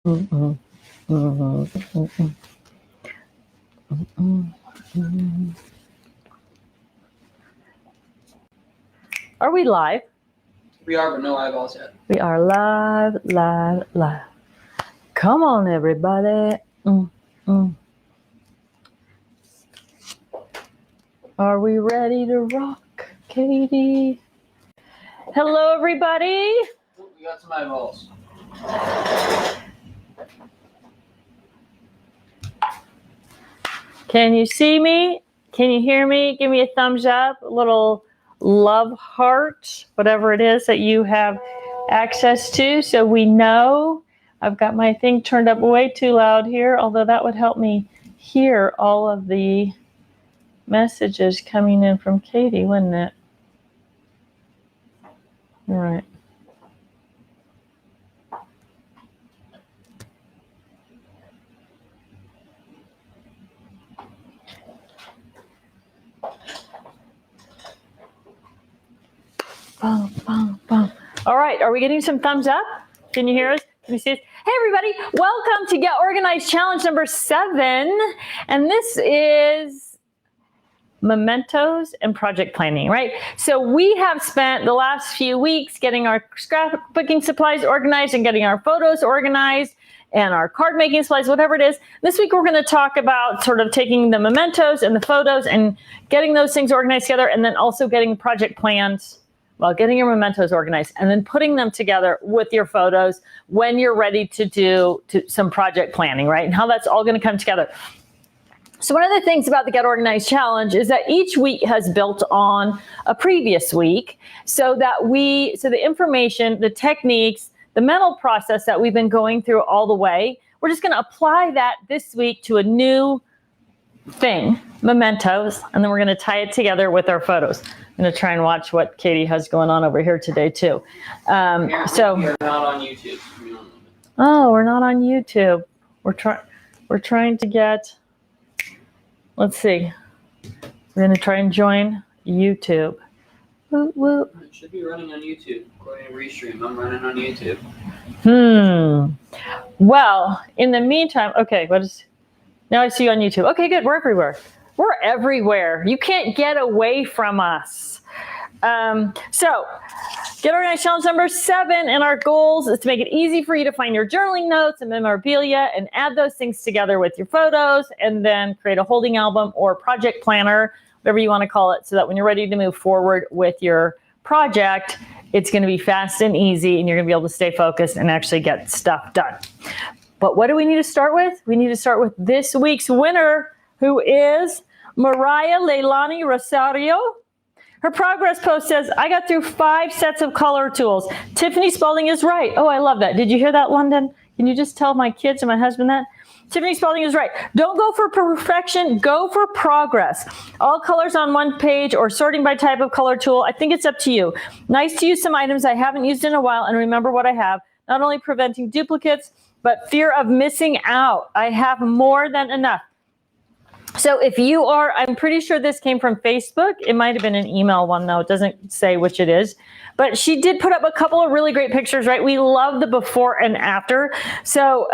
Mm-mm. Mm-mm. Mm-mm. Mm-mm. Mm-mm. Are we live? We are, but no eyeballs yet. We are live, live, live. Come on, everybody. Are we ready to rock, Katie? Hello, everybody. We got some eyeballs. Can you see me? Can you hear me? Give me a thumbs up, a little love heart, whatever it is that you have access to, so we know. I've got my thing turned up way too loud here, although that would help me hear all of the messages coming in from Katie, wouldn't it? All right. Boom, boom, boom. All right, are we getting some thumbs up? Can you hear us? Can you see us? Hey everybody, welcome to Get Organized Challenge number 7. And this is Mementos and Project Planning, right? So we have spent the last few weeks getting our scrapbooking supplies organized and getting our photos organized and our card making supplies, whatever it is. This week we're going to talk about sort of taking the mementos and the photos and getting those things organized together, and then also getting project plans. Well, getting your mementos organized and then putting them together with your photos when you're ready to do some project planning, right? And how that's all going to come together. So one of the things about the Get Organized Challenge is that each week has built on a previous week, so the information, the techniques, the mental process that we've been going through all the way, we're just going to apply that this week to a new thing, mementos, and then we're going to tie it together with our photos. I'm going to try and watch what Katie has going on over here today too. So we're not on YouTube. Oh, we're not on YouTube. We're trying to get. Let's see. We're going to try and join YouTube. Whoop, whoop. It should be running on YouTube. According to Restream, I'm running on YouTube. Well, in the meantime, okay, now I see you on YouTube. Okay, good. We're everywhere. We're everywhere. You can't get away from us. So, Get Organized Challenge number 7, and our goals is to make it easy for you to find your journaling notes and memorabilia and add those things together with your photos, and then create a holding album or project planner, whatever you want to call it, so that when you're ready to move forward with your project, it's going to be fast and easy, and you're going to be able to stay focused and actually get stuff done. But what do we need to start with? We need to start with this week's winner, who is Mariah Leilani Rosario. Her progress post says, I got through 5 sets of color tools. Tiffany Spalding is right. Oh, I love that. Did you hear that, London? Can you just tell my kids and my husband that? Tiffany Spalding is right. Don't go for perfection, go for progress. All colors on one page or sorting by type of color tool, I think it's up to you. Nice to use some items I haven't used in a while and remember what I have. Not only preventing duplicates, but fear of missing out. I have more than enough. So if you are, I'm pretty sure this came from Facebook. It might have been an email one though. It doesn't say which it is. But she did put up a couple of really great pictures, right? We love the before and after. So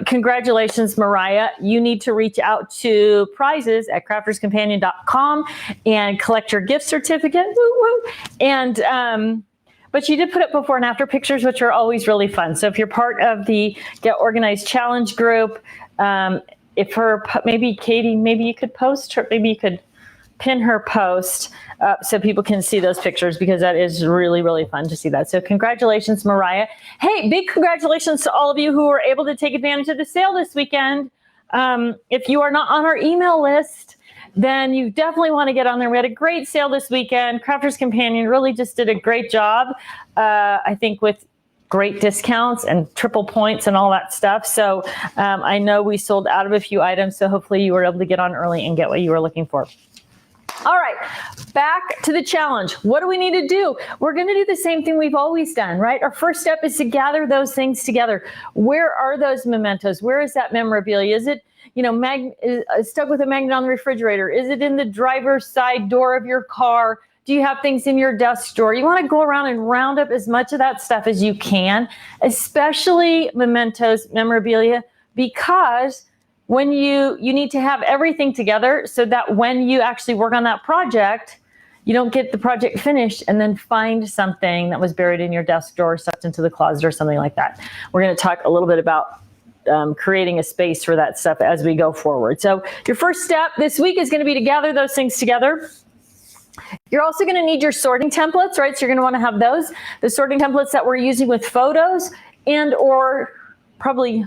congratulations, Mariah. You need to reach out to prizes at crafterscompanion.com and collect your gift certificate. Woo, woo. And but she did put up before and after pictures, which are always really fun. So if you're part of the Get Organized Challenge group, maybe Katie, maybe you could post her, maybe you could pin her post so people can see those pictures, because that is really, really fun to see that. So congratulations, Mariah. Hey, big congratulations to all of you who were able to take advantage of the sale this weekend. If you are not on our email list, then you definitely want to get on there. We had a great sale this weekend. Crafters Companion really just did a great job, I think, with great discounts and triple points and all that stuff. So I know we sold out of a few items, so hopefully you were able to get on early and get what you were looking for. All right, back to the challenge. What do we need to do? We're going to do the same thing we've always done, right? Our first step is to gather those things together. Where are those mementos? Where is that memorabilia? Is it, stuck with a magnet on the refrigerator? Is it in the driver's side door of your car? Do you have things in your desk drawer? You want to go around and round up as much of that stuff as you can, especially mementos, memorabilia, because when you need to have everything together so that when you actually work on that project, you don't get the project finished and then find something that was buried in your desk drawer, sucked into the closet or something like that. We're going to talk a little bit about creating a space for that stuff as we go forward. So your first step this week is going to be to gather those things together. You're also going to need your sorting templates, right? So you're going to want to have those, the sorting templates that we're using with photos and or probably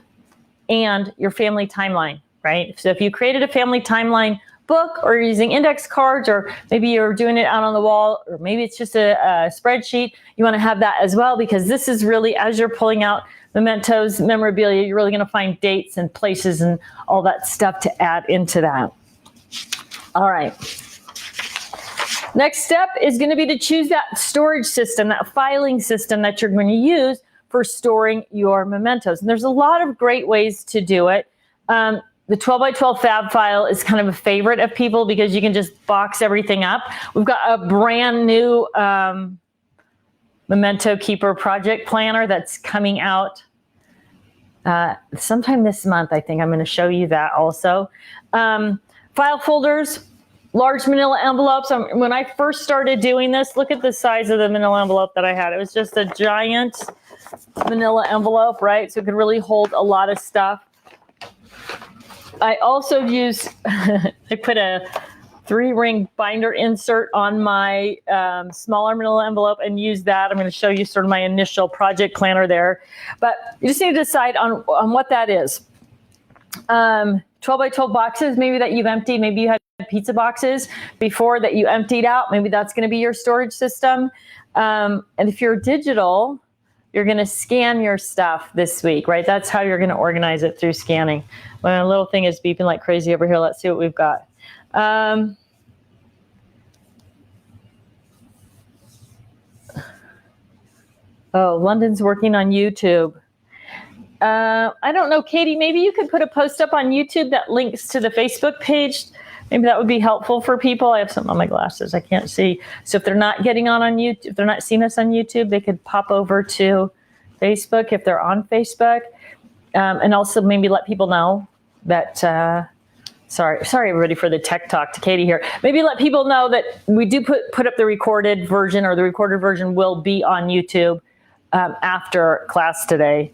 and your family timeline, right? So if you created a family timeline book or you're using index cards, or maybe you're doing it out on the wall, or maybe it's just a spreadsheet, you want to have that as well, because this is really, as you're pulling out mementos, memorabilia, you're really going to find dates and places and all that stuff to add into that. All right. Next step is going to be to choose that storage system, that filing system that you're going to use for storing your mementos. And there's a lot of great ways to do it. The 12 by 12 fab file is kind of a favorite of people because you can just box everything up. We've got a brand new Memento Keeper project planner that's coming out sometime this month. I think I'm going to show you that also. File folders, large manila envelopes. When I first started doing this, look at the size of the manila envelope that I had. It was just a giant manila envelope, right? So it could really hold a lot of stuff. I also use, I put a 3-ring binder insert on my smaller manila envelope and use that. I'm going to show you sort of my initial project planner there. But you just need to decide on what that is. 12 by 12 boxes, maybe that you've emptied. Maybe you had pizza boxes before that you emptied out. Maybe that's going to be your storage system. And if you're digital, you're going to scan your stuff this week, right? That's how you're going to organize it, through scanning. Well, a little thing is beeping like crazy over here. Let's see what we've got. Oh, London's working on YouTube. I don't know, Katie, maybe you could put a post up on YouTube that links to the Facebook page. Maybe that would be helpful for people. I have something on my glasses. I can't see. So if they're not getting on YouTube, if they're not seeing us on YouTube, they could pop over to Facebook if they're on Facebook. And also maybe let people know that, sorry everybody for the tech talk to Katie here. Maybe let people know that we do put up the recorded version, or the recorded version will be on YouTube after class today.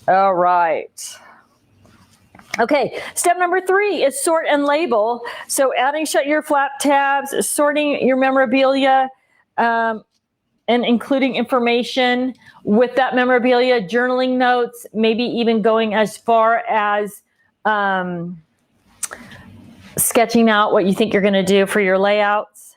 All right. Okay, step number 3 is sort and label. So adding shut your flap tabs, sorting your memorabilia, and including information with that memorabilia, journaling notes, maybe even going as far as sketching out what you think you're going to do for your layouts.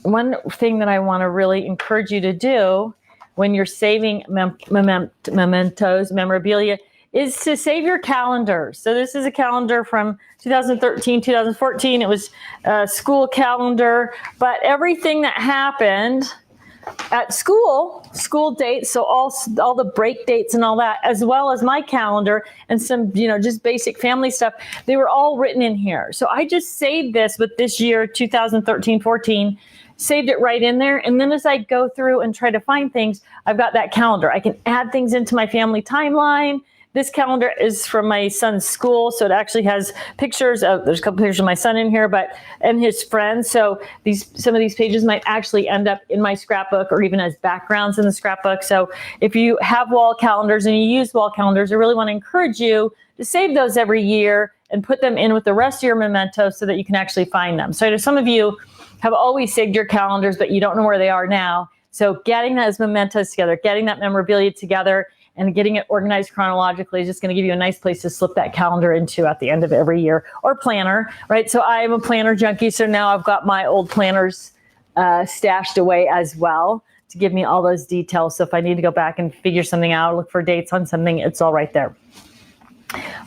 One thing that I want to really encourage you to do when you're saving mementos, memorabilia, is to save your calendar. So this is a calendar from 2013, 2014. It was a school calendar, but everything that happened at school dates, so all the break dates and all that, as well as my calendar and some, just basic family stuff, they were all written in here. So I just saved this with this year, 2013, 14, saved it right in there. And then as I go through and try to find things, I've got that calendar. I can add things into my family timeline. This calendar is from my son's school, so it actually has pictures of, there's a couple pictures of my son in here, and his friends. So some of these pages might actually end up in my scrapbook or even as backgrounds in the scrapbook. So if you have wall calendars and you use wall calendars, I really want to encourage you to save those every year and put them in with the rest of your mementos so that you can actually find them. So some of you have always saved your calendars, but you don't know where they are now. So getting those mementos together, getting that memorabilia together, and getting it organized chronologically is just going to give you a nice place to slip that calendar into at the end of every year, or planner, right? So I am a planner junkie, so now I've got my old planners stashed away as well to give me all those details. So if I need to go back and figure something out, look for dates on something, it's all right there.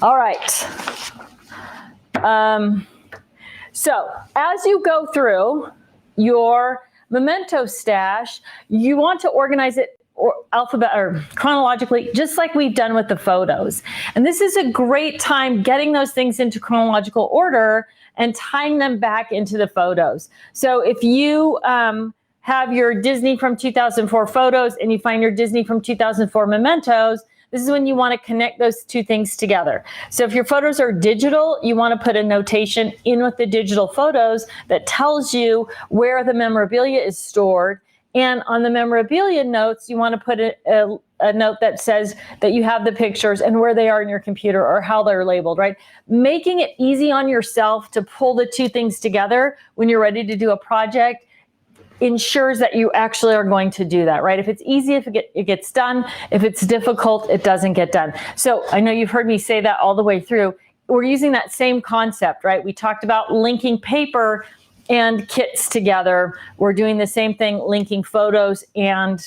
All right. So as you go through your memento stash, you want to organize it or alphabet or chronologically, just like we've done with the photos. And this is a great time getting those things into chronological order and tying them back into the photos. So if you have your Disney from 2004 photos and you find your Disney from 2004 mementos, this is when you want to connect those two things together. So if your photos are digital, you want to put a notation in with the digital photos that tells you where the memorabilia is stored. And on the memorabilia notes, you want to put a note that says that you have the pictures and where they are in your computer or how they're labeled, right? Making it easy on yourself to pull the two things together when you're ready to do a project ensures that you actually are going to do that, right? If it's easy, it gets done. If it's difficult, it doesn't get done. So I know you've heard me say that all the way through. We're using that same concept, right? We talked about linking paper and kits together. We're doing the same thing, linking photos and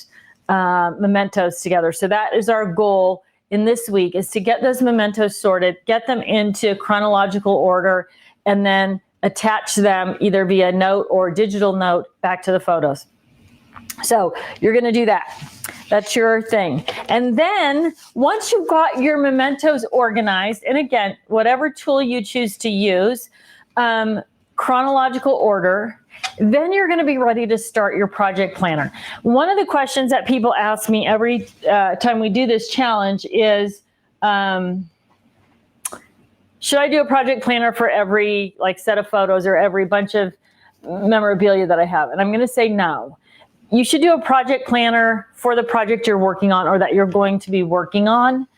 mementos together. So that is our goal in this week, is to get those mementos sorted, get them into chronological order, and then attach them either via note or digital note back to the photos. So you're going to do that. That's your thing. And then once you've got your mementos organized, and again, whatever tool you choose to use, chronological order, then you're going to be ready to start your project planner. One of the questions that people ask me every time we do this challenge is, should I do a project planner for every set of photos or every bunch of memorabilia that I have? And I'm going to say no. You should do a project planner for the project you're working on or that you're going to be working on.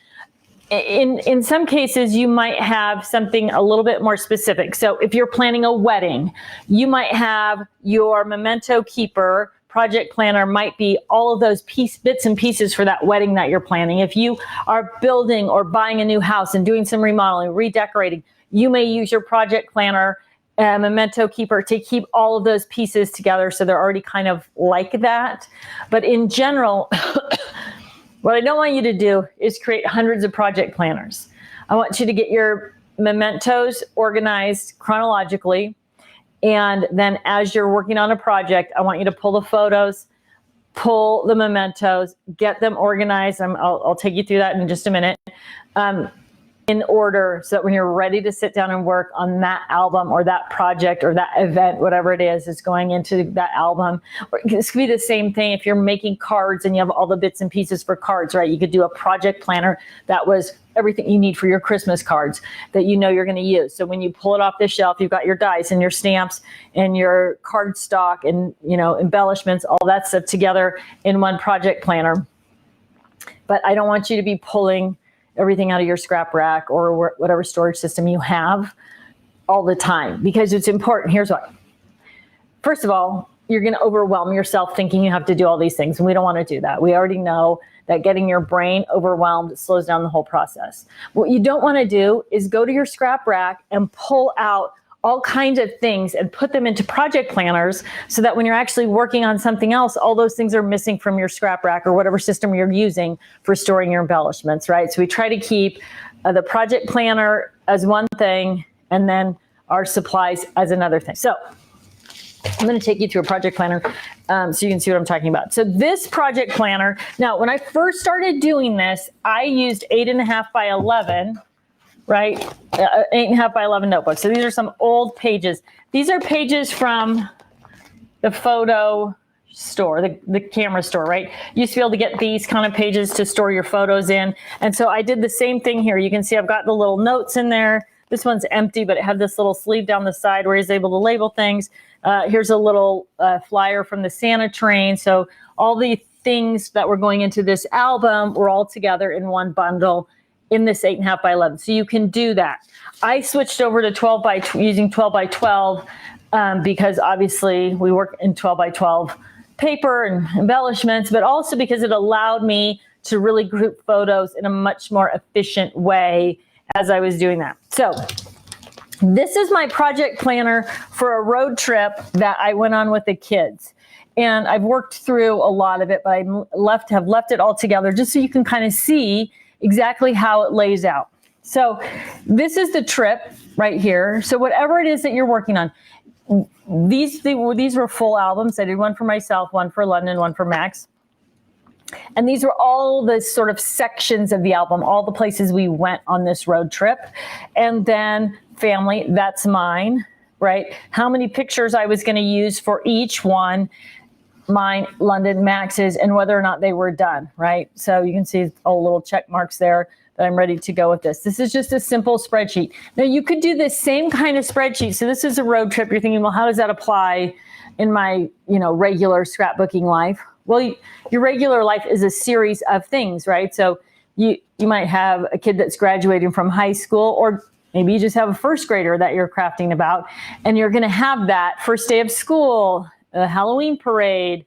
In some cases, you might have something a little bit more specific. So if you're planning a wedding, you might have your memento keeper project planner might be all of those bits and pieces for that wedding that you're planning. If you are building or buying a new house and doing some remodeling, redecorating, you may use your project planner memento keeper to keep all of those pieces together so they're already kind of like that. But in general, what I don't want you to do is create hundreds of project planners. I want you to get your mementos organized chronologically. And then as you're working on a project, I want you to pull the photos, pull the mementos, get them organized. I'll take you through that in just a minute. In order, so that when you're ready to sit down and work on that album or that project or that event, whatever it is going into that album. Or this could be the same thing if you're making cards and you have all the bits and pieces for cards, right? You could do a project planner that was everything you need for your Christmas cards that you know you're going to use. So when you pull it off the shelf, you've got your dice and your stamps and your card stock and embellishments, all that stuff together in one project planner. But I don't want you to be pulling everything out of your scrap rack or whatever storage system you have all the time, because it's important. Here's why. First of all, you're going to overwhelm yourself thinking you have to do all these things, and we don't want to do that. We already know that getting your brain overwhelmed slows down the whole process. What you don't want to do is go to your scrap rack and pull out all kinds of things and put them into project planners so that when you're actually working on something else, all those things are missing from your scrap rack or whatever system you're using for storing your embellishments, right? So we try to keep the project planner as one thing and then our supplies as another thing. So I'm going to take you through a project planner so you can see what I'm talking about. So this project planner, now when I first started doing this, I used 8.5 by 11, right? 8.5 by 11 notebooks. So these are some old pages. These are pages from the photo store, the camera store, right? You used to be able to get these kind of pages to store your photos in. And so I did the same thing here. You can see I've got the little notes in there. This one's empty, but it had this little sleeve down the side where he's able to label things. Here's a little flyer from the Santa train. So all the things that were going into this album were all together in one bundle in this 8.5 by 11. So you can do that. I switched over to using 12 by 12 because obviously we work in 12 by 12 paper and embellishments, but also because it allowed me to really group photos in a much more efficient way as I was doing that. So this is my project planner for a road trip that I went on with the kids. And I've worked through a lot of it, but I have left it all together just so you can kind of see exactly how it lays out. So this is the trip right here. So whatever it is that you're working on, these were full albums. I did one for myself, one for London, one for Max. And these were all the sort of sections of the album, all the places we went on this road trip. And then family, that's mine, right? How many pictures I was going to use for each one, mine, London, Max's, and whether or not they were done, right? So you can see all little check marks there that I'm ready to go with this. This is just a simple spreadsheet. Now you could do this same kind of spreadsheet. So this is a road trip. You're thinking, well, how does that apply in my, regular scrapbooking life? Well, your regular life is a series of things, right? So you might have a kid that's graduating from high school, or maybe you just have a first grader that you're crafting about, and you're going to have that first day of school, a Halloween parade,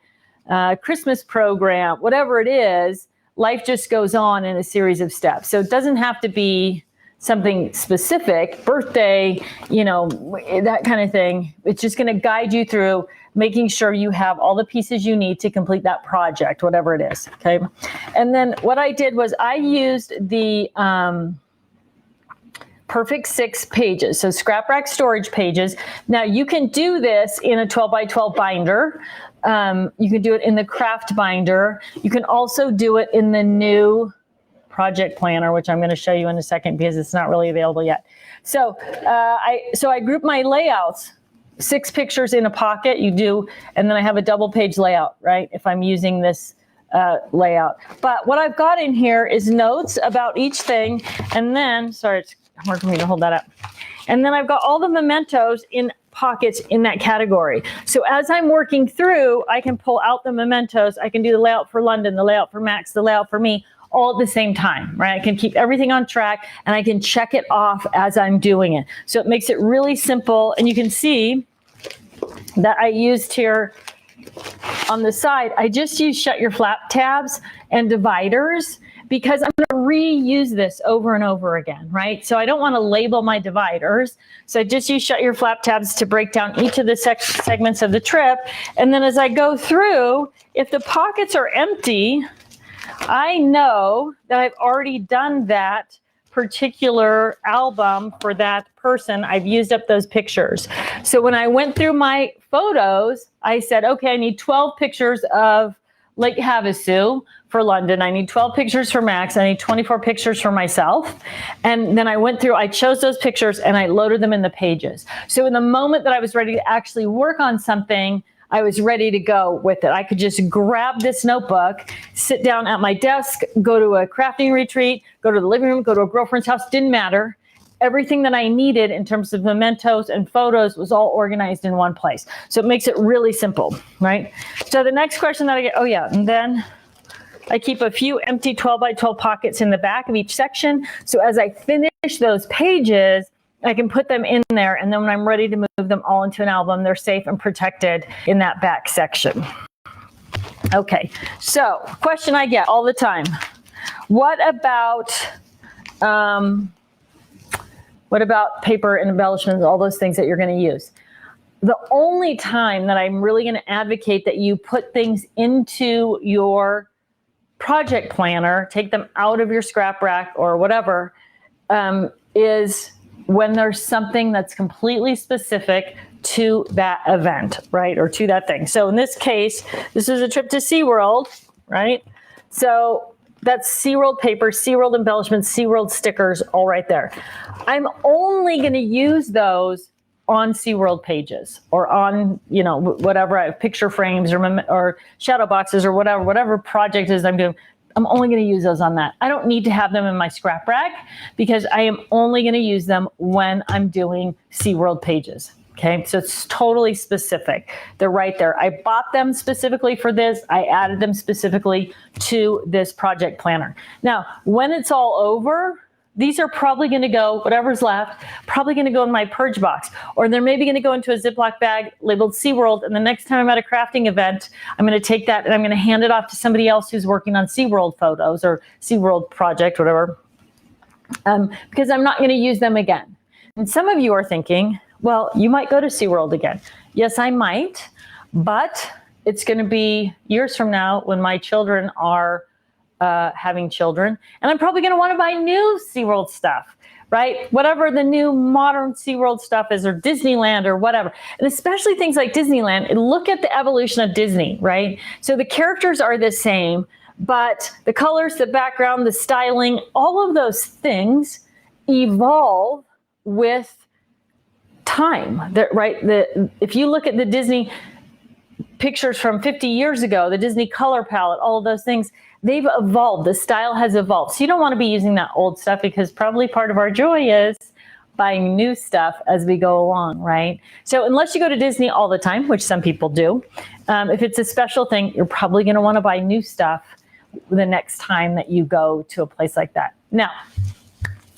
Christmas program, whatever it is. Life just goes on in a series of steps. So it doesn't have to be something specific, birthday, that kind of thing. It's just going to guide you through making sure you have all the pieces you need to complete that project, whatever it is, okay? And then what I did was I used the perfect 6 pages, so scrap rack storage pages. Now you can do this in a 12 by 12 binder. You can do it in the craft binder. You can also do it in the new project planner, which I'm going to show you in a second because it's not really available yet. So I grouped my layouts, 6 pictures in a pocket, you do, and then I have a double page layout, right? If I'm using this layout. But what I've got in here is notes about each thing. And then, sorry, it's hard for me to hold that up. And then I've got all the mementos in pockets in that category. So as I'm working through, I can pull out the mementos. I can do the layout for London, the layout for Max, the layout for me, all at the same time, right? I can keep everything on track and I can check it off as I'm doing it. So it makes it really simple. And you can see that I used here on the side, I just used shut your flap tabs and dividers because I'm going to reuse this over and over again, right? So I don't want to label my dividers. So I just use shut your flap tabs to break down each of the segments of the trip. And then as I go through, if the pockets are empty, I know that I've already done that particular album for that person. I've used up those pictures. So when I went through my photos, I said, okay, I need 12 pictures of Lake Havasu for London. I need 12 pictures for Max. I need 24 pictures for myself. And then I went through, I chose those pictures and I loaded them in the pages. So in the moment that I was ready to actually work on something, I was ready to go with it. I could just grab this notebook, sit down at my desk, go to a crafting retreat, go to the living room, go to a girlfriend's house, didn't matter. Everything that I needed in terms of mementos and photos was all organized in one place. So it makes it really simple, right? So the next question that I get, and then I keep a few empty 12 by 12 pockets in the back of each section. So as I finish those pages, I can put them in there, and then when I'm ready to move them all into an album, they're safe and protected in that back section. Okay, so question I get all the time. What about paper and embellishments, all those things that you're going to use? The only time that I'm really going to advocate that you put things into your project planner, take them out of your scrap rack or whatever, is when there's something that's completely specific to that event, right? Or to that thing. So in this case, this is a trip to SeaWorld, right? So that's SeaWorld paper, SeaWorld embellishments, SeaWorld stickers, all right there. I'm only going to use those on SeaWorld pages or on, whatever I have, picture frames or shadow boxes or whatever project is I'm doing. I'm only going to use those on that. I don't need to have them in my scrap rack because I am only going to use them when I'm doing SeaWorld pages. Okay, so it's totally specific. They're right there. I bought them specifically for this. I added them specifically to this project planner. Now, when it's all over, these are probably going to go, whatever's left, probably going to go in my purge box, or they're maybe going to go into a Ziploc bag labeled SeaWorld. And the next time I'm at a crafting event, I'm going to take that and I'm going to hand it off to somebody else who's working on SeaWorld photos or SeaWorld project, whatever, because I'm not going to use them again. And some of you are thinking, well, you might go to SeaWorld again. Yes, I might, but it's going to be years from now when my children are having children, and I'm probably going to want to buy new SeaWorld stuff, right? Whatever the new modern SeaWorld stuff is, or Disneyland or whatever. And especially things like Disneyland, look at the evolution of Disney, right? So the characters are the same, But the colors, the background, the styling, all of those things evolve with time, right? If you look at the Disney pictures from 50 years ago, the Disney color palette, all of those things, they've evolved. The style has evolved. So you don't want to be using that old stuff, because probably part of our joy is buying new stuff as we go along, right? So unless you go to Disney all the time, which some people do, if it's a special thing, you're probably going to want to buy new stuff the next time that you go to a place like that. Now,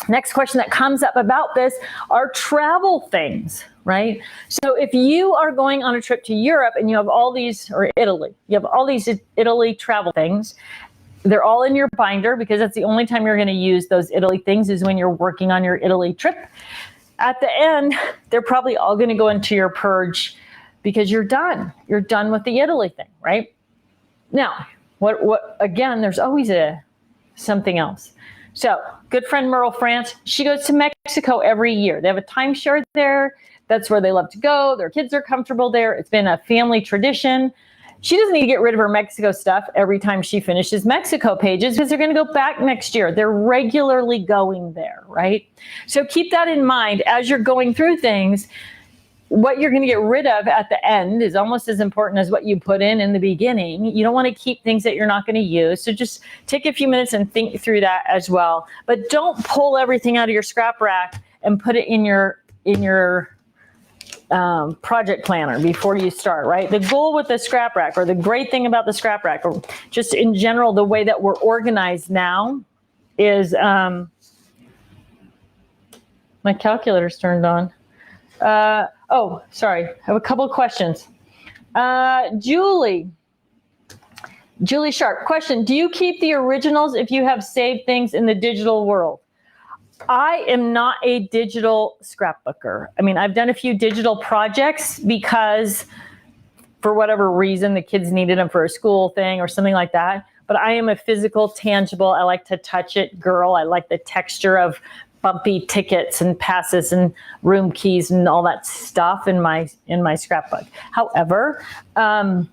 next question that comes up about this are travel things, right? So if you are going on a trip to Europe and you have all these, or Italy, you have all these Italy travel things, they're all in your binder, because that's the only time you're going to use those Italy things is when you're working on your Italy trip. At the end, they're probably all going to go into your purge because you're done. You're done with the Italy thing, right? Now, what again, there's always something else. So, good friend Merle France, she goes to Mexico every year. They have a timeshare there. That's where they love to go. Their kids are comfortable there. It's been a family tradition. She doesn't need to get rid of her Mexico stuff every time she finishes Mexico pages, because they're going to go back next year. They're regularly going there, right? So keep that in mind as you're going through things. What you're going to get rid of at the end is almost as important as what you put in the beginning. You don't want to keep things that you're not going to use. So just take a few minutes and think through that as well. But don't pull everything out of your scrap rack and put it in your project planner before you start, right? The goal with the scrap rack, or the great thing about the scrap rack, or just in general, the way that we're organized now is, my calculator's turned on. Oh, sorry. I have a couple of questions. Julie Sharp, question. Do you keep the originals if you have saved things in the digital world? I am not a digital scrapbooker. I mean, I've done a few digital projects because for whatever reason, the kids needed them for a school thing or something like that. But I am a physical, tangible, I like to touch it girl. I like the texture of bumpy tickets and passes and room keys and all that stuff in my scrapbook. However, I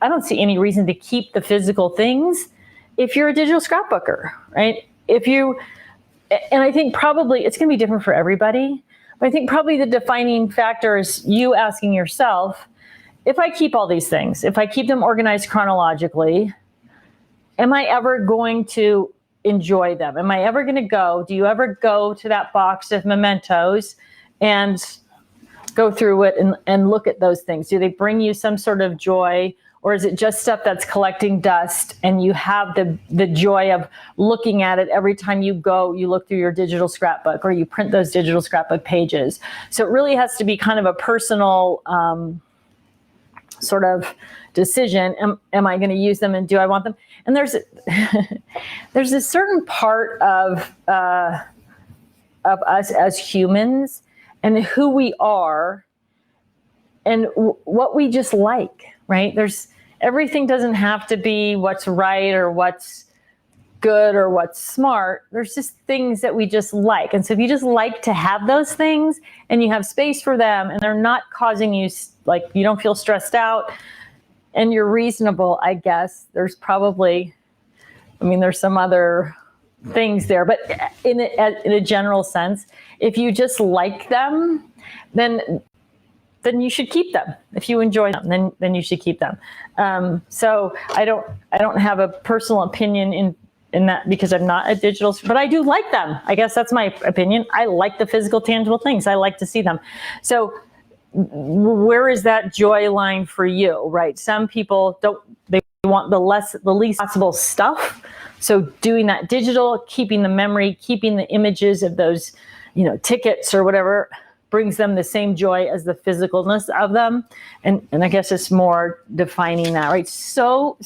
don't see any reason to keep the physical things if you're a digital scrapbooker, right? And I think probably it's going to be different for everybody, but I think probably the defining factor is you asking yourself, if I keep all these things, if I keep them organized chronologically, am I ever going to enjoy them? Am I ever going to do you ever go to that box of mementos and go through it and look at those things? Do they bring you some sort of joy? Or is it just stuff that's collecting dust and you have the joy of looking at it every time you look through your digital scrapbook or you print those digital scrapbook pages? So it really has to be kind of a personal sort of decision. Am I going to use them and do I want them? And there's a certain part of us as humans and who we are and what we just like. Right? Everything doesn't have to be what's right or what's good or what's smart. There's just things that we just like. And so if you just like to have those things and you have space for them and they're not causing you, like you don't feel stressed out and you're reasonable, I guess there's some other things there, but in a general sense, if you just like them, then you should keep them. If you enjoy them, then you should keep them. So I don't have a personal opinion in that because I'm not a digital, but I do like them. I guess that's my opinion. I like the physical, tangible things. I like to see them. So where is that joy line for you, right? Some people they want the least possible stuff. So doing that digital, keeping the memory, keeping the images of those, tickets or whatever, brings them the same joy as the physicalness of them. And I guess it's more defining that, right? So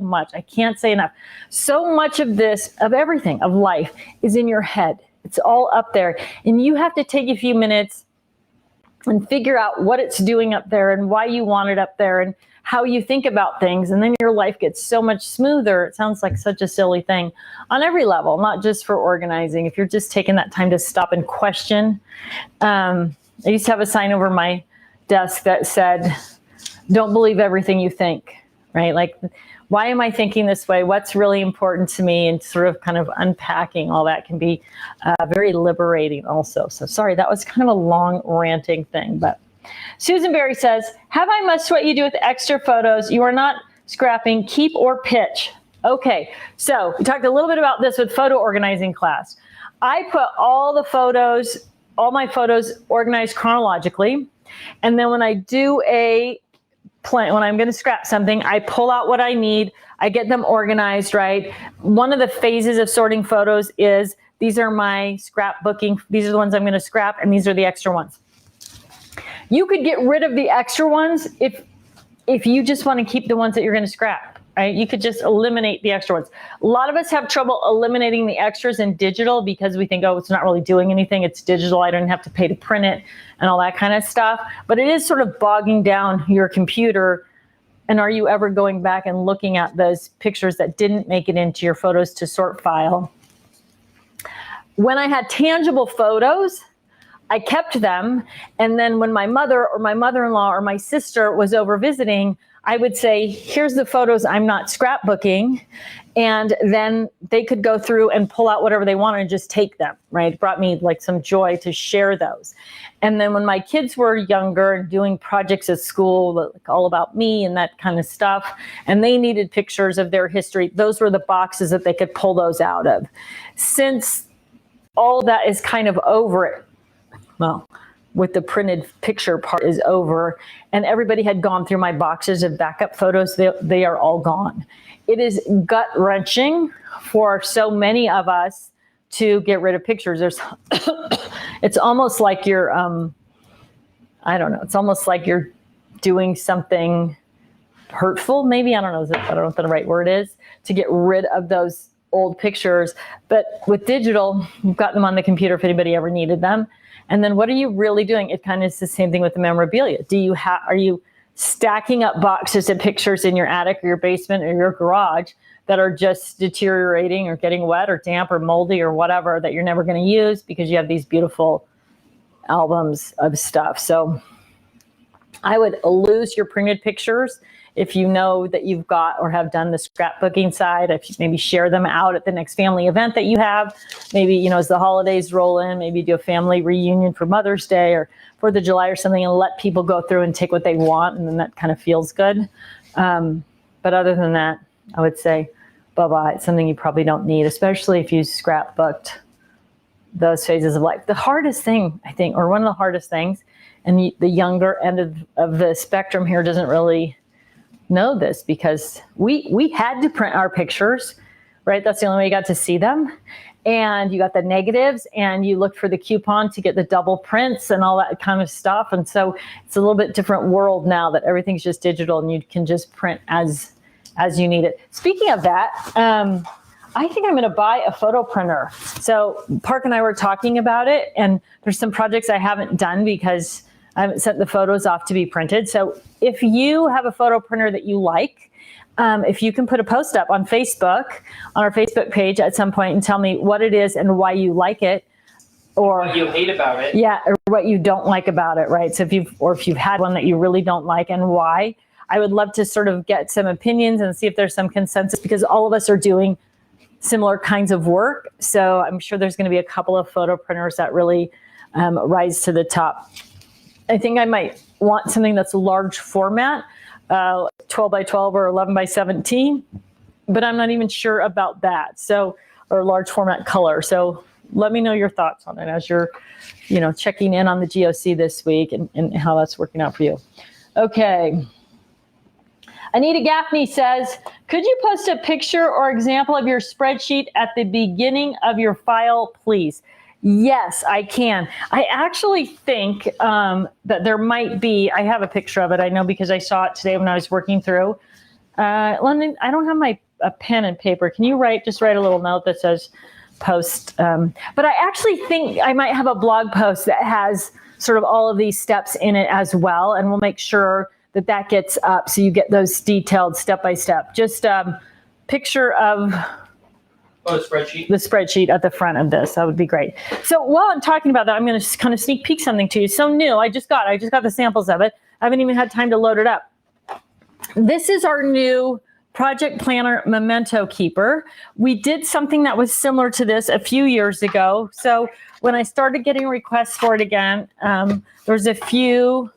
much, I can't say enough. So much of everything, of life is in your head. It's all up there. And you have to take a few minutes and figure out what it's doing up there and why you want it up there and how you think about things. And then your life gets so much smoother. It sounds like such a silly thing on every level, not just for organizing. If you're just taking that time to stop and question. I used to have a sign over my desk that said, don't believe everything you think, right? Like Why am I thinking this way? What's really important to me? And sort of kind of unpacking all that can be very liberating also. So sorry, that was kind of a long ranting thing. But Susan Berry says, have I must what you do with extra photos you are not scrapping, keep or pitch? Okay, so we talked a little bit about this with photo organizing class. I put all my photos organized chronologically. And then when I do when I'm going to scrap something, I pull out what I need. I get them organized, right? One of the phases of sorting photos is these are my scrapbooking. These are the ones I'm going to scrap, and these are the extra ones. You could get rid of the extra ones if you just want to keep the ones that you're going to scrap, right? You could just eliminate the extra ones. A lot of us have trouble eliminating the extras in digital because we think, oh, it's not really doing anything. It's digital. I don't have to pay to print it and all that kind of stuff. But it is sort of bogging down your computer. And are you ever going back and looking at those pictures that didn't make it into your photos to sort file? When I had tangible photos, I kept them. And then when my mother or my mother-in-law or my sister was over visiting, I would say, here's the photos I'm not scrapbooking. And then they could go through and pull out whatever they wanted and just take them, right? It brought me like some joy to share those. And then when my kids were younger and doing projects at school, like all about me and that kind of stuff, and they needed pictures of their history, those were the boxes that they could pull those out of. Since all that is kind of over, well, with the printed picture part is over, and everybody had gone through my boxes of backup photos, they are all gone. It is gut-wrenching for so many of us to get rid of pictures. It's almost like you're, I don't know, it's almost like you're doing something hurtful, maybe, I don't know what the right word is, to get rid of those old pictures. But with digital, you've got them on the computer if anybody ever needed them. And then what are you really doing? It kind of is the same thing with the memorabilia. Are you stacking up boxes of pictures in your attic or your basement or your garage that are just deteriorating or getting wet or damp or moldy or whatever that you're never going to use because you have these beautiful albums of stuff? So I would lose your printed pictures if you know that you've got or have done the scrapbooking side. If you maybe share them out at the next family event that you have, maybe, as the holidays roll in, maybe do a family reunion for Mother's Day or 4th of July or something, and let people go through and take what they want, and then that kind of feels good. But other than that, I would say bye-bye. It's something you probably don't need, especially if you scrapbooked those phases of life. The hardest thing, I think, or one of the hardest things, and the younger end of the spectrum here doesn't really know this, because we had to print our pictures, right? That's the only way you got to see them. And you got the negatives, and you looked for the coupon to get the double prints and all that kind of stuff. And so it's a little bit different world now that everything's just digital and you can just print as you need it. Speaking of that, I think I'm going to buy a photo printer. So Park and I were talking about it, and there's some projects I haven't done because I haven't sent the photos off to be printed. So if you have a photo printer that you like, if you can put a post up on Facebook, on our Facebook page at some point, and tell me what it is and why you like it, or what you hate about it. Yeah, or what you don't like about it, right? So if you've had one that you really don't like and why, I would love to sort of get some opinions and see if there's some consensus, because all of us are doing similar kinds of work. So I'm sure there's going to be a couple of photo printers that really rise to the top. I think I might want something that's a large format, 12 by 12 or 11 by 17, but I'm not even sure about that. So, or large format color. So let me know your thoughts on it as you're, checking in on the GOC this week and how that's working out for you. Okay. Anita Gaffney says, could you post a picture or example of your spreadsheet at the beginning of your file, please? Yes, I can. I actually think that there might be, I have a picture of it. I know because I saw it today when I was working through. London, I don't have a pen and paper. Can you just write a little note that says post? But I actually think I might have a blog post that has sort of all of these steps in it as well. And we'll make sure that gets up so you get those detailed step-by-step. Just picture of the spreadsheet. The spreadsheet at the front of this. That would be great. So while I'm talking about that, I'm going to kind of sneak peek something to you. So new. I just got the samples of it. I haven't even had time to load it up. This is our new Project Planner Memento Keeper. We did something that was similar to this a few years ago. So when I started getting requests for it again, there's a few,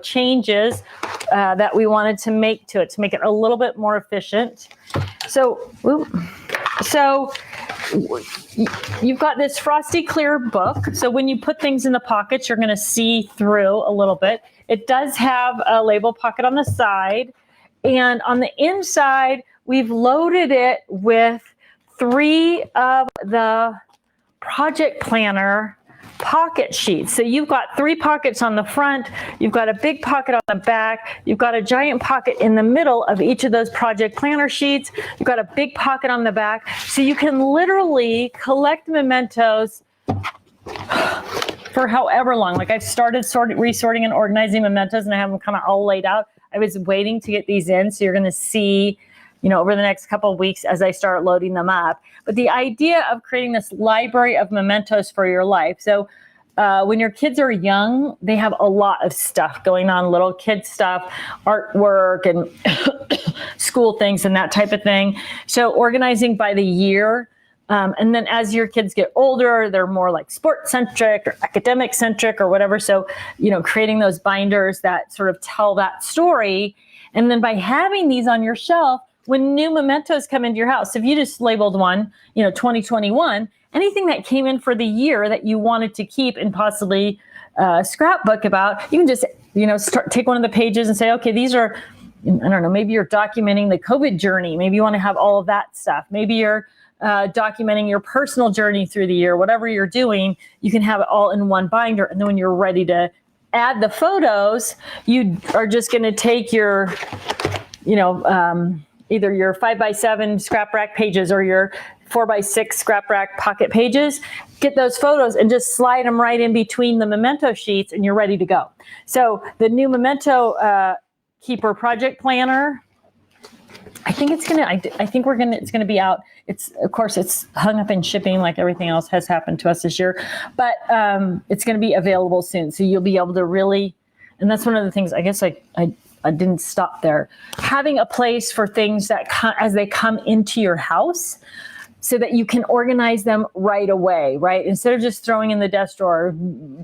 changes that we wanted to make to it to make it a little bit more efficient. So you've got this frosty clear book. So when you put things in the pockets, you're going to see through a little bit. It does have a label pocket on the side. And on the inside, we've loaded it with 3 of the Project Planner pocket sheets. So you've got 3 pockets on the front, you've got a big pocket on the back, you've got a giant pocket in the middle of each of those Project Planner sheets, you've got a big pocket on the back. So you can literally collect mementos for however long. Like I've started resorting and organizing mementos, and I have them kind of all laid out. I was waiting to get these in, so you're going to see, over the next couple of weeks as I start loading them up. But the idea of creating this library of mementos for your life. So when your kids are young, they have a lot of stuff going on, little kid stuff, artwork, and school things and that type of thing. So organizing by the year. And then as your kids get older, they're more like sports centric or academic centric or whatever. So, creating those binders that sort of tell that story. And then by having these on your shelf, when new mementos come into your house, if you just labeled one, 2021, anything that came in for the year that you wanted to keep and possibly scrapbook about, you can just, take one of the pages and say, okay, these are, I don't know, maybe you're documenting the COVID journey. Maybe you want to have all of that stuff. Maybe you're documenting your personal journey through the year. Whatever you're doing, you can have it all in one binder. And then when you're ready to add the photos, you are just going to take your, either your 5x7 scrap rack pages or your 4x6 scrap rack pocket pages, get those photos and just slide them right in between the memento sheets and you're ready to go. So the new Memento Keeper Project Planner, I think it's gonna be out. It's hung up in shipping like everything else has happened to us this year, but it's gonna be available soon. So you'll be able to really, and that's one of the things, I guess I didn't stop there. Having a place for things that as they come into your house so that you can organize them right away, right? Instead of just throwing in the desk drawer,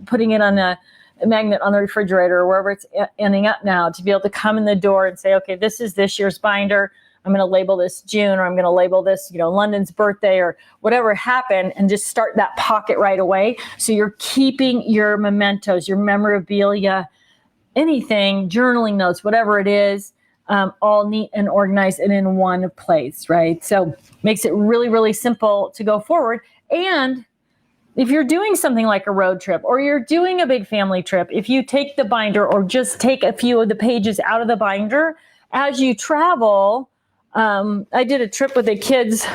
putting it on a magnet on the refrigerator or wherever it's ending up now, to be able to come in the door and say, okay, this is this year's binder. I'm going to label this June, or I'm going to label this, London's birthday or whatever happened, and just start that pocket right away. So you're keeping your mementos, your memorabilia, anything, journaling notes, whatever it is, all neat and organized and in one place, right? So makes it really, really simple to go forward. And if you're doing something like a road trip or you're doing a big family trip, if you take the binder or just take a few of the pages out of the binder as you travel, I did a trip with the kids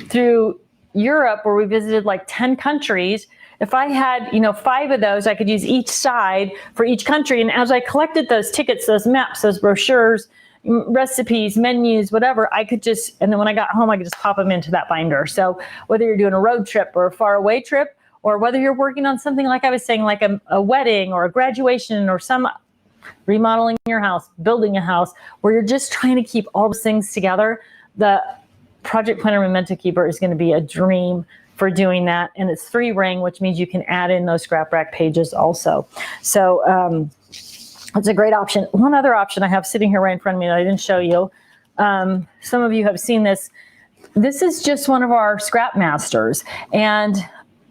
through Europe where we visited like 10 countries. If I had, 5 of those, I could use each side for each country. And as I collected those tickets, those maps, those brochures, recipes, menus, whatever, I could just, and then when I got home, I could just pop them into that binder. So whether you're doing a road trip or a far away trip, or whether you're working on something like I was saying, like a wedding or a graduation or some remodeling your house, building a house, where you're just trying to keep all those things together, the Project Planner Memento Keeper is going to be a dream for doing that. And it's 3 ring, which means you can add in those scrap rack pages also. So it's a great option. One other option I have sitting here right in front of me that I didn't show you. Some of you have seen this. This is just one of our scrap masters. And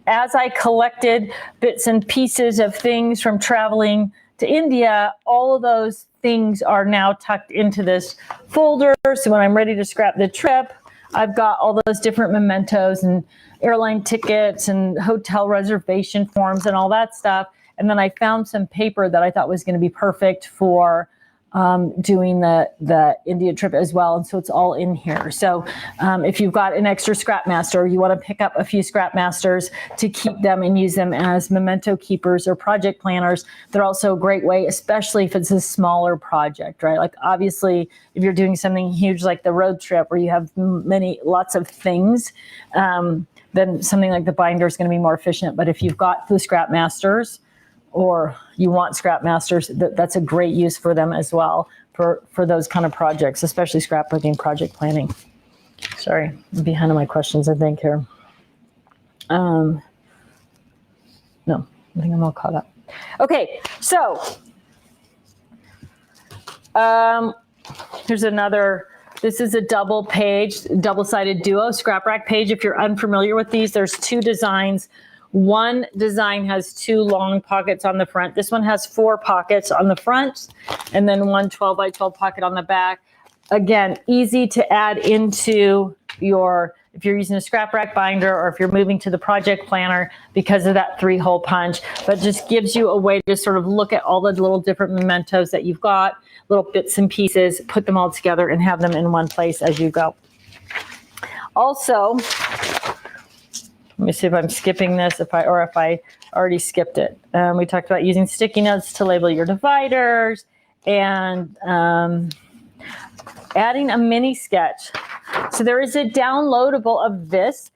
as I collected bits and pieces of things from traveling to India, all of those things are now tucked into this folder. So when I'm ready to scrap the trip, I've got all those different mementos and airline tickets and hotel reservation forms and all that stuff. And then I found some paper that I thought was going to be perfect for doing the India trip as well. And so it's all in here. So if you've got an extra scrap master, you want to pick up a few scrap masters to keep them and use them as memento keepers or project planners. They're also a great way, especially if it's a smaller project, right? Like obviously, if you're doing something huge like the road trip where you have lots of things, then something like the binder is going to be more efficient. But if you've got the scrap masters, or you want scrap masters, that's a great use for them as well. for those kind of projects, especially scrapbooking, project planning. Sorry, I'm behind on my questions, I think, here. No, I think I'm all caught up. Okay, so here's another. This is a double-sided duo scrap rack page. If you're unfamiliar with these, there's two designs. One design has two long pockets on the front. This one has 4 pockets on the front, and then one 12 by 12 pocket on the back. Again, easy to add into your, if you're using a scrap rack binder or if you're moving to the project planner because of that 3-hole punch, but just gives you a way to sort of look at all the little different mementos that you've got, little bits and pieces, put them all together and have them in one place as you go. Also, let me see if I'm skipping this, if I already skipped it. We talked about using sticky notes to label your dividers and adding a mini sketch. So there is a downloadable of this.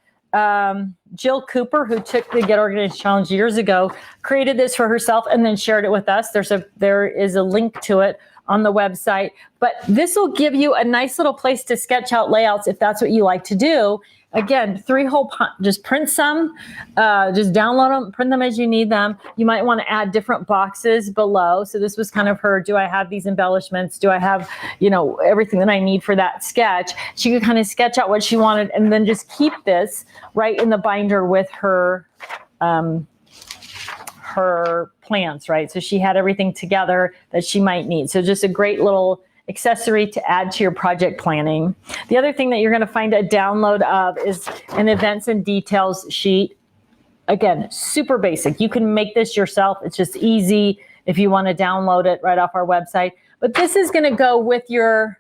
Jill Cooper, who took the Get Organized Challenge years ago, created this for herself and then shared it with us. There is a link to it on the website, but this will give you a nice little place to sketch out layouts if that's what you like to do. Again, 3-hole punch, just print some, just download them, print them as you need them. You might want to add different boxes below. So this was kind of her, do I have these embellishments? Do I have, everything that I need for that sketch? She could kind of sketch out what she wanted and then just keep this right in the binder with her plans, right? So she had everything together that she might need. So just a great little accessory to add to your project planning. The other thing that you're going to find a download of is an events and details sheet. Again, super basic. You can make this yourself. It's just easy if you want to download it right off our website. But this is going to go with your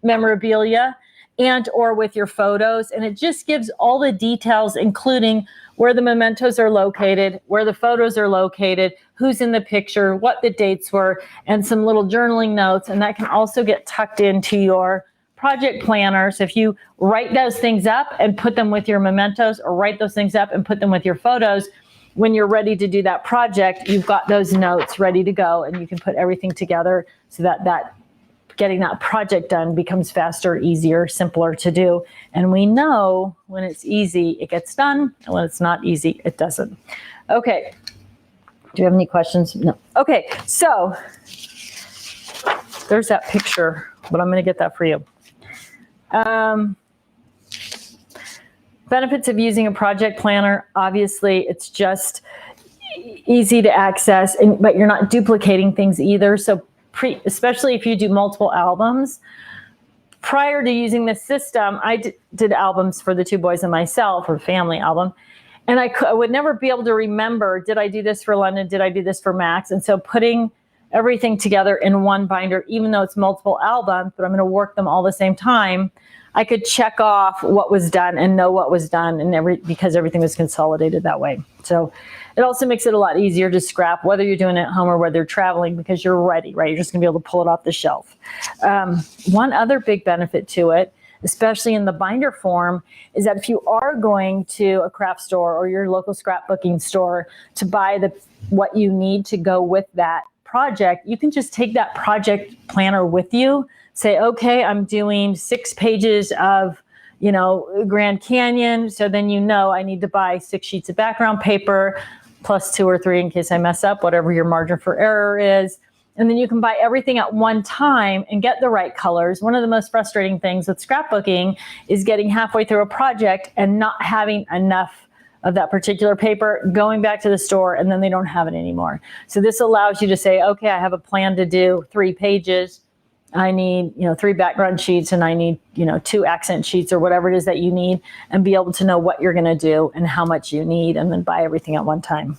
memorabilia and or with your photos. And it just gives all the details, including where the mementos are located, where the photos are located, who's in the picture, what the dates were, and some little journaling notes. And that can also get tucked into your project planner. So if you write those things up and put them with your mementos, or write those things up and put them with your photos, when you're ready to do that project, you've got those notes ready to go and you can put everything together so that getting that project done becomes faster, easier, simpler to do. And we know when it's easy, it gets done. And when it's not easy, it doesn't. Okay. Do you have any questions? No. Okay. So there's that picture, but I'm going to get that for you. Benefits of using a project planner. Obviously, it's just easy to access, but you're not duplicating things either. So especially if you do multiple albums. Prior to using this system, I did albums for the 2 boys and myself, or family album, and I would never be able to remember, did I do this for London? Did I do this for Max? And so putting everything together in one binder, even though it's multiple albums, but I'm going to work them all the same time, I could check off what was done and know what was done, and because everything was consolidated that way. So it also makes it a lot easier to scrap, whether you're doing it at home or whether you're traveling, because you're ready, right? You're just going to be able to pull it off the shelf. One other big benefit to it, especially in the binder form, is that if you are going to a craft store or your local scrapbooking store to buy what you need to go with that project, you can just take that project planner with you. Say, okay, I'm doing 6 pages of, Grand Canyon. So then I need to buy 6 sheets of background paper, plus 2 or 3 in case I mess up, whatever your margin for error is. And then you can buy everything at one time and get the right colors. One of the most frustrating things with scrapbooking is getting halfway through a project and not having enough of that particular paper, going back to the store, and then they don't have it anymore. So this allows you to say, okay, I have a plan to do 3 pages. I need, 3 background sheets, and I need, 2 accent sheets, or whatever it is that you need, and be able to know what you're going to do and how much you need, and then buy everything at one time.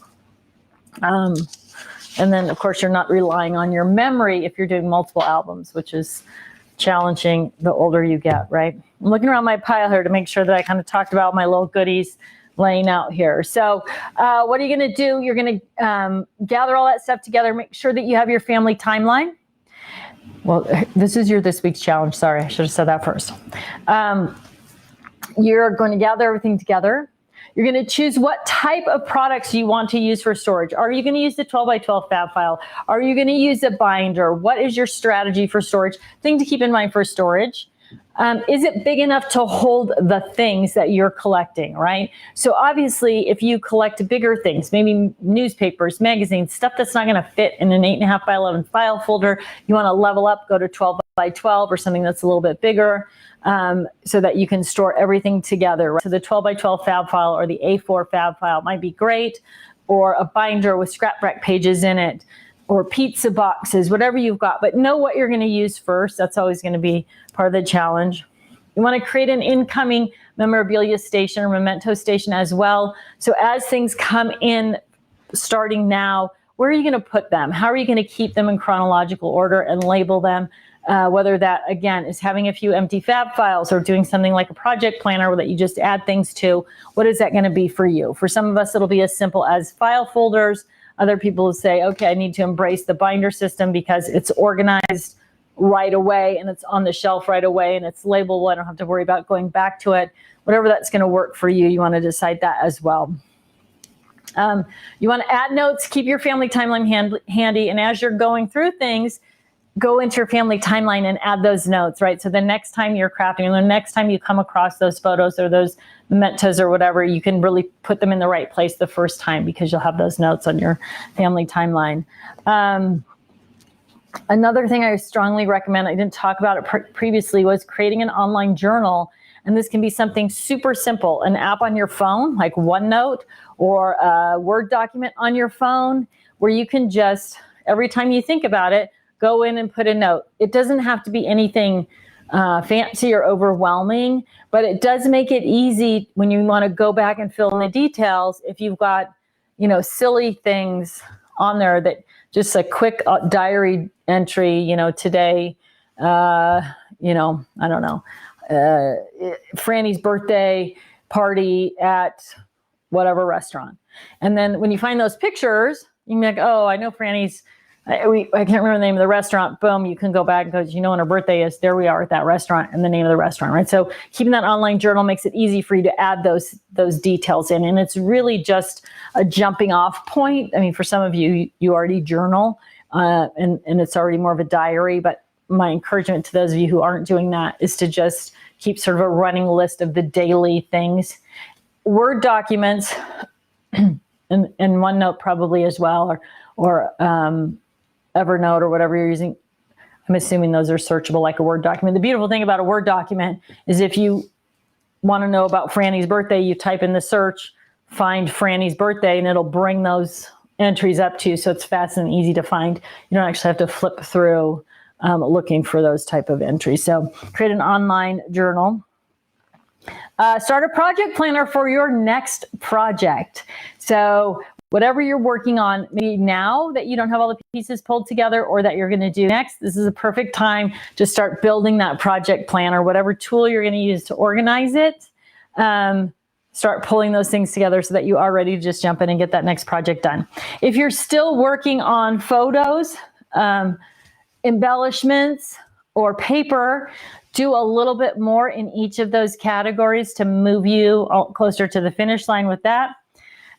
And then, of course, you're not relying on your memory if you're doing multiple albums, which is challenging the older you get, right? I'm looking around my pile here to make sure that I kind of talked about my little goodies laying out here. So what are you going to do? You're going to gather all that stuff together, make sure that you have your family timeline. Well, this is this week's challenge. Sorry, I should have said that first. You're going to gather everything together. You're going to choose what type of products you want to use for storage. Are you going to use the 12 by 12 fab file? Are you going to use a binder? What is your strategy for storage? Thing to keep in mind for storage. Is it big enough to hold the things that you're collecting, right? So obviously, if you collect bigger things, maybe newspapers, magazines, stuff that's not going to fit in an 8.5 by 11 file folder, you want to level up, go to 12 by 12 or something that's a little bit bigger, so that you can store everything together. Right? So the 12 by 12 fab file or the A4 fab file might be great, or a binder with scrap rack pages in it, or pizza boxes, whatever you've got, but know what you're going to use first. That's always going to be part of the challenge. You want to create an incoming memorabilia station or memento station as well. So as things come in, starting now, where are you going to put them? How are you going to keep them in chronological order and label them? Whether that, again, is having a few empty fab files or doing something like a project planner that you just add things to. What is that going to be for you? For some of us, it'll be as simple as file folders. Other people will say, okay, I need to embrace the binder system because it's organized right away and it's on the shelf right away and it's labelable. I don't have to worry about going back to it. Whatever that's going to work for you, you want to decide that as well. You want to add notes, keep your family timeline handy, and as you're going through things, go into your family timeline and add those notes, right? So the next time you're crafting, and the next time you come across those photos or those mementos or whatever, you can really put them in the right place the first time because you'll have those notes on your family timeline. Another thing I strongly recommend, I didn't talk about it previously, was creating an online journal. And this can be something super simple, an app on your phone, like OneNote, or a Word document on your phone, where you can just, every time you think about it, go in and put a note. It doesn't have to be anything fancy or overwhelming, but it does make it easy when you want to go back and fill in the details. If you've got, silly things on there that just a quick diary entry, today, I don't know, Franny's birthday party at whatever restaurant. And then when you find those pictures, you can be like, oh, I know Franny's, I can't remember the name of the restaurant. Boom, you can go back and go, when her birthday is, there we are at that restaurant and the name of the restaurant, right? So keeping that online journal makes it easy for you to add those details in. And it's really just a jumping off point. I mean, for some of you, you already journal and it's already more of a diary, but my encouragement to those of you who aren't doing that is to just keep sort of a running list of the daily things. Word documents and OneNote probably as well, or Evernote or whatever you're using. I'm assuming those are searchable like a Word document. The beautiful thing about a Word document is if you want to know about Franny's birthday, you type in the search, find Franny's birthday, and it'll bring those entries up to you. So it's fast and easy to find. You don't actually have to flip through looking for those type of entries. So create an online journal. Start a project planner for your next project. So whatever you're working on, maybe now that you don't have all the pieces pulled together or that you're going to do next, this is a perfect time to start building that project planner, whatever tool you're going to use to organize it. Start pulling those things together so that you are ready to just jump in and get that next project done. If you're still working on photos, embellishments, or paper, do a little bit more in each of those categories to move you closer to the finish line with that.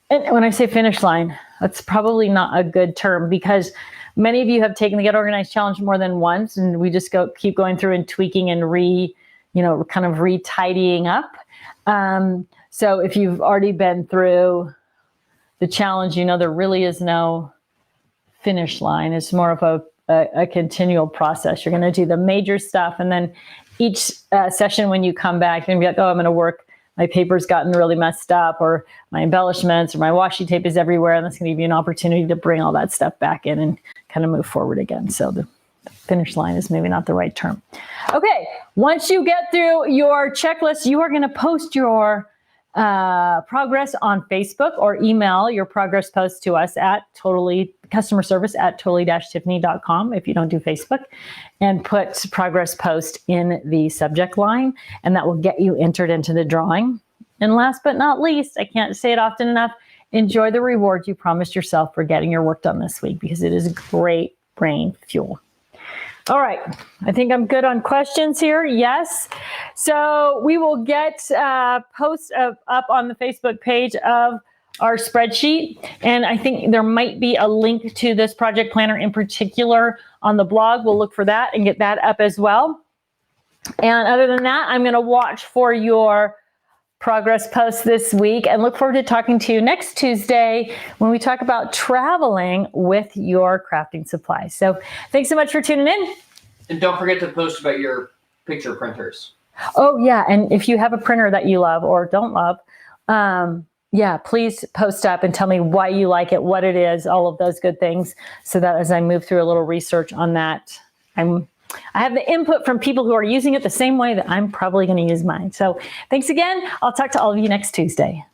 And when I say finish line, that's probably not a good term because many of you have taken the Get Organized Challenge more than once, and we just keep going through and tweaking and kind of re-tidying up. So if you've already been through the challenge, there really is no finish line. It's more of a continual process. You're going to do the major stuff, and then each session when you come back, you're going to be like, oh, I'm going to work. My paper's gotten really messed up, or my embellishments, or my washi tape is everywhere. And that's going to give you an opportunity to bring all that stuff back in and kind of move forward again. So the finish line is maybe not the right term. Okay, once you get through your checklist, you are going to post your progress on Facebook or email your progress post to us at customer service at totally-tiffany.com if you don't do Facebook, and put progress post in the subject line, and that will get you entered into the drawing. And last but not least, I can't say it often enough, enjoy the reward you promised yourself for getting your work done this week, because it is great brain fuel. All right. I think I'm good on questions here. Yes. So we will get posts up on the Facebook page of our spreadsheet. And I think there might be a link to this project planner in particular on the blog. We'll look for that and get that up as well. And other than that, I'm going to watch for your progress posts this week and look forward to talking to you next Tuesday when we talk about traveling with your crafting supplies. So thanks so much for tuning in. And don't forget to post about your picture printers. Oh yeah, and if you have a printer that you love or don't love, yeah, please post up and tell me why you like it, what it is, all of those good things, so that as I move through a little research on that, I have the input from people who are using it the same way that I'm probably going to use mine. So thanks again. I'll talk to all of you next Tuesday.